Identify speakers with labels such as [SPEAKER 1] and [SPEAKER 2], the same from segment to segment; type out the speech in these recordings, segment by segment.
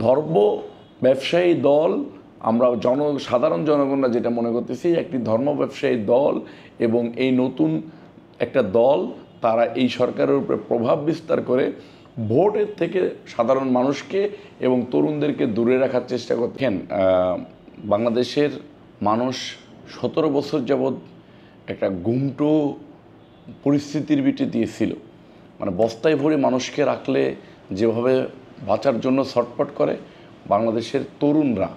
[SPEAKER 1] ধর্ম ব্যবসায়ী দল, আমরা সাধারণ জনগণরা যেটা মনে করতেছি একটি ধর্ম ব্যবসায়ী দল এবং এই নতুন একটা দল, তারা এই সরকারের উপরে প্রভাব বিস্তার করে ভোটের থেকে সাধারণ মানুষকে এবং তরুণদেরকে দূরে রাখার চেষ্টা করতেন। বাংলাদেশের মানুষ 17 বছর যাবৎ একটা গুমটো পরিস্থিতির ভিতরে দিয়েছিল। মানে বস্তায় ভরে মানুষকে রাখলে যেভাবে বাঁচার জন্য ছটফট করে, বাংলাদেশের তরুণরা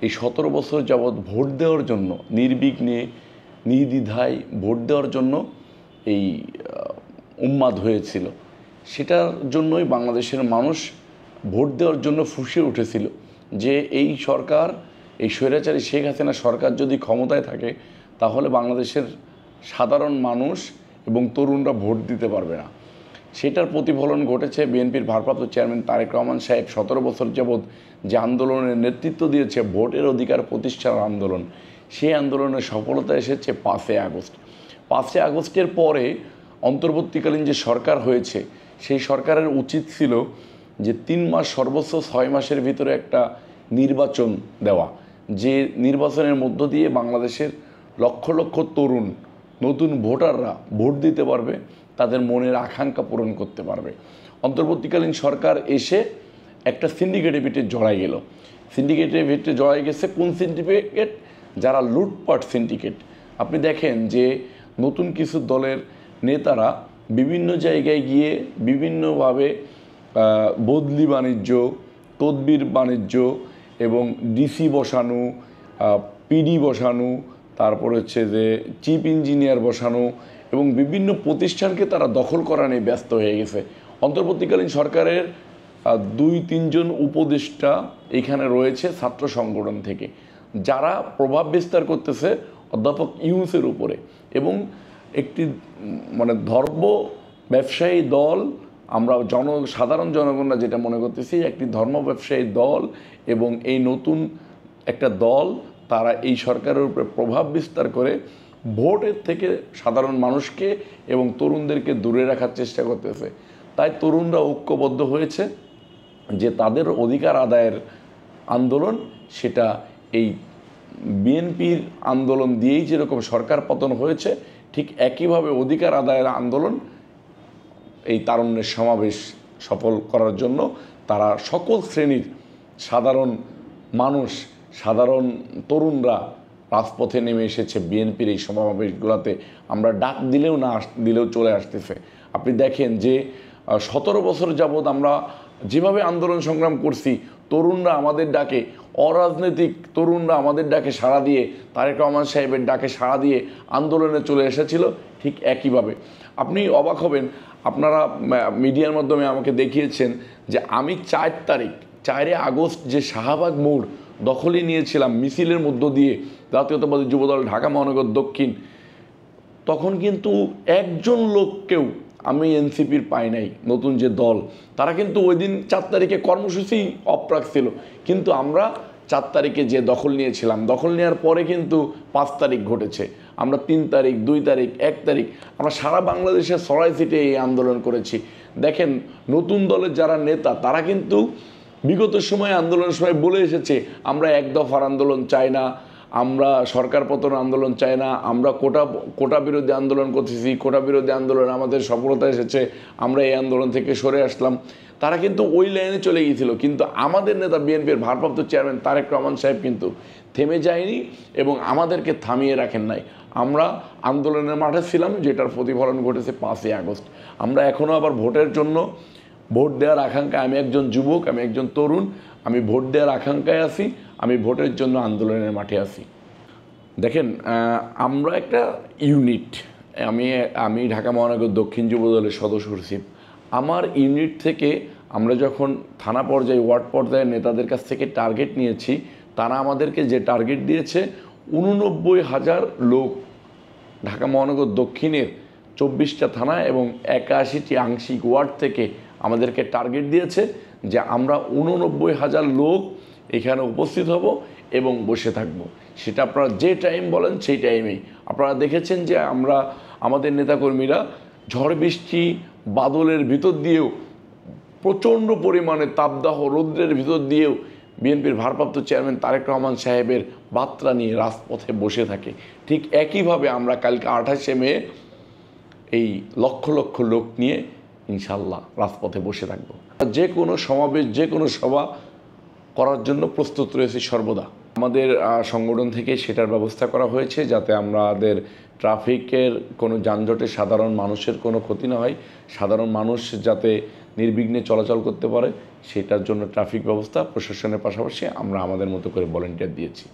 [SPEAKER 1] এই 17 বছর যাবৎ ভোট দেওয়ার জন্য নির্বিঘ্নে নির্দ্বিধায় ভোট দেওয়ার জন্য এই উন্মাদ হয়েছিল। সেটার জন্যই বাংলাদেশের মানুষ ভোট দেওয়ার জন্য ফুঁসে উঠেছিল যে এই সরকার, এই স্বৈরাচারী শেখ হাসিনা সরকার যদি ক্ষমতায় থাকে তাহলে বাংলাদেশের সাধারণ মানুষ এবং তরুণরা ভোট দিতে পারবে না। সেটার প্রতিফলন ঘটেছে। বিএনপির ভারপ্রাপ্ত চেয়ারম্যান তারেক রহমান সাহেব 17 বছর যাবৎ যে আন্দোলনের নেতৃত্ব দিয়েছে, ভোটের অধিকার প্রতিষ্ঠার আন্দোলন, সেই আন্দোলনের সফলতা এসেছে 5ই আগস্ট। 5ই আগস্টের পরে অন্তর্বর্তীকালীন যে সরকার হয়েছে, সেই সরকারের উচিত ছিল যে 3 মাস সর্বোচ্চ 6 মাসের ভিতরে একটা নির্বাচন দেওয়া, যে নির্বাচনের মধ্য দিয়ে বাংলাদেশের লক্ষ লক্ষ তরুণ নতুন ভোটাররা ভোট দিতে পারবে, তাদের মনের আকাঙ্ক্ষা পূরণ করতে পারবে। অন্তর্বর্তীকালীন সরকার এসে একটা সিন্ডিকেটের ভিতরে জড়াই গেল। সিন্ডিকেটের ভিতরে জড়াই গেছে কোন সিন্ডিকেট? যারা লুটপাট সিন্ডিকেট। আপনি দেখেন যে নতুন কিছু দলের নেতারা বিভিন্ন জায়গায় গিয়ে বিভিন্নভাবে বদলি বাণিজ্য, তদবির বাণিজ্য এবং ডিসি বসানো, পিডি বসানো, তারপর হচ্ছে যে চিফ ইঞ্জিনিয়ার বসানো এবং বিভিন্ন প্রতিষ্ঠানকে তারা দখল করা নিয়ে ব্যস্ত হয়ে গেছে। অন্তর্বর্তীকালীন সরকারের 2-3 জন উপদেষ্টা এখানে রয়েছে ছাত্র সংগঠন থেকে, যারা প্রভাব বিস্তার করতেছে অধ্যাপক ইউনূসের উপরে। এবং একটি মানে ধর্ম ব্যবসায়ী দল, আমরা সাধারণ জনগণরা যেটা মনে করতেছি একটি ধর্ম ব্যবসায়ী দল এবং এই নতুন একটা দল, তারা এই সরকারের উপরে প্রভাব বিস্তার করে ভোটের থেকে সাধারণ মানুষকে এবং তরুণদেরকে দূরে রাখার চেষ্টা করতেছে। তাই তরুণরা ঐক্যবদ্ধ হয়েছে যে তাদের অধিকার আদায়ের আন্দোলন, সেটা এই বিএনপির আন্দোলন দিয়েই যেরকম সরকার পতন হয়েছে, ঠিক একইভাবে অধিকার আদায়ের আন্দোলন এই তারুণ্যের সমাবেশ সফল করার জন্য তারা সকল শ্রেণীর সাধারণ মানুষ, সাধারণ তরুণরা রাজপথে নেমে এসেছে। বিএনপির এই সমাবেশগুলোতে আমরা ডাক দিলেও না দিলেও চলে আসতেছে। আপনি দেখেন যে 17 বছর যাবৎ আমরা যেভাবে আন্দোলন সংগ্রাম করছি, তরুণরা আমাদের ডাকে, অরাজনৈতিক তরুণরা আমাদের ডাকে সাড়া দিয়ে, তারেক রহমান সাহেবের ডাকে সাড়া দিয়ে আন্দোলনে চলে এসেছিল। ঠিক একইভাবে আপনি অবাক হবেন, আপনারা মিডিয়ার মাধ্যমে আমাকে দেখিয়েছেন যে আমি 4 আগস্ট যে শাহবাগ মোড় দখলে নিয়েছিলাম মিছিলের মধ্য দিয়ে জাতীয়তাবাদী যুবদল ঢাকা মহানগর দক্ষিণ, তখন কিন্তু একজন লোককেও আমি এনসিপির পাই নাই। নতুন যে দল, তারা কিন্তু ওই দিন 4 তারিখে কর্মসূচি অফ রাখছিল, কিন্তু আমরা 4 তারিখে যে দখল নিয়েছিলাম, দখল নেওয়ার পরে কিন্তু 5 তারিখ ঘটেছে। আমরা 3 তারিখ, 2 তারিখ, 1 তারিখ আমরা সারা বাংলাদেশের 6 সিটে এই আন্দোলন করেছি। দেখেন নতুন দলের যারা নেতা, তারা কিন্তু বিগত সময়ে আন্দোলনের সময় বলে এসেছে আমরা 1 দফার আন্দোলন চাই না, আমরা সরকার পতন আন্দোলন চাই না, আমরা কোটা বিরোধী আন্দোলন করতেছি, কোটা বিরোধী আন্দোলন আমাদের সফলতা এসেছে, আমরা এই আন্দোলন থেকে সরে আসলাম। তারা কিন্তু ওই লাইনে চলে গিয়েছিল, কিন্তু আমাদের নেতা বিএনপির ভারপ্রাপ্ত চেয়ারম্যান তারেক রহমান সাহেব কিন্তু থেমে যায়নি এবং আমাদেরকে থামিয়ে রাখেন নাই। আমরা আন্দোলনের মাঠে ছিলাম, যেটার প্রতিফলন ঘটেছে 5ই আগস্ট। আমরা এখনও আবার ভোটের জন্য, ভোট দেওয়ার আকাঙ্ক্ষায়, আমি একজন যুবক, আমি একজন তরুণ, আমি ভোট দেওয়ার আকাঙ্ক্ষায় আছি, আমি ভোটের জন্য আন্দোলনের মাঠে আছি। দেখেন আমরা একটা ইউনিট, আমি ঢাকা মহানগর দক্ষিণ যুবদলের সদস্য সচিব। আমার ইউনিট থেকে আমরা যখন থানা পর্যায়ে, ওয়ার্ড পর্যায়ে নেতাদের কাছ থেকে টার্গেট নিয়েছি, তারা আমাদেরকে যে টার্গেট দিয়েছে 89,000 লোক ঢাকা মহানগর দক্ষিণের 24টা থানা এবং 81টি আংশিক ওয়ার্ড থেকে আমাদেরকে টার্গেট দিয়েছে যে আমরা 89,000 লোক এখানে উপস্থিত হব এবং বসে থাকব। সেটা আপনারা যে টাইম বলেন সেই টাইমেই। আপনারা দেখেছেন যে আমাদের নেতাকর্মীরা ঝড় বৃষ্টি বাদলের ভিতর দিয়েও প্রচণ্ড পরিমাণে তাপদাহ রৌদ্রের ভিতর দিয়েও বিএনপির ভারপ্রাপ্ত চেয়ারম্যান তারেক রহমান সাহেবের বার্তা নিয়ে রাজপথে বসে থাকে, ঠিক একইভাবে আমরা কালকে 28শে মে এই লক্ষ লক্ষ লোক নিয়ে ইনশাল্লাহ রাজপথে বসে থাকবো। যে কোনো সমাবেশ, যে কোনো সভা করার জন্য প্রস্তুত রয়েছে সর্বদা। আমাদের সংগঠন থেকে সেটার ব্যবস্থা করা হয়েছে যাতে আমাদের ট্রাফিকের কোনো যানজটে সাধারণ মানুষের কোনো ক্ষতি না হয়, সাধারণ মানুষ যাতে নির্বিঘ্নে চলাচল করতে পারে, সেটার জন্য ট্রাফিক ব্যবস্থা প্রশাসনের পাশাপাশি আমরা আমাদের মতো করে ভলান্টিয়ার দিয়েছি।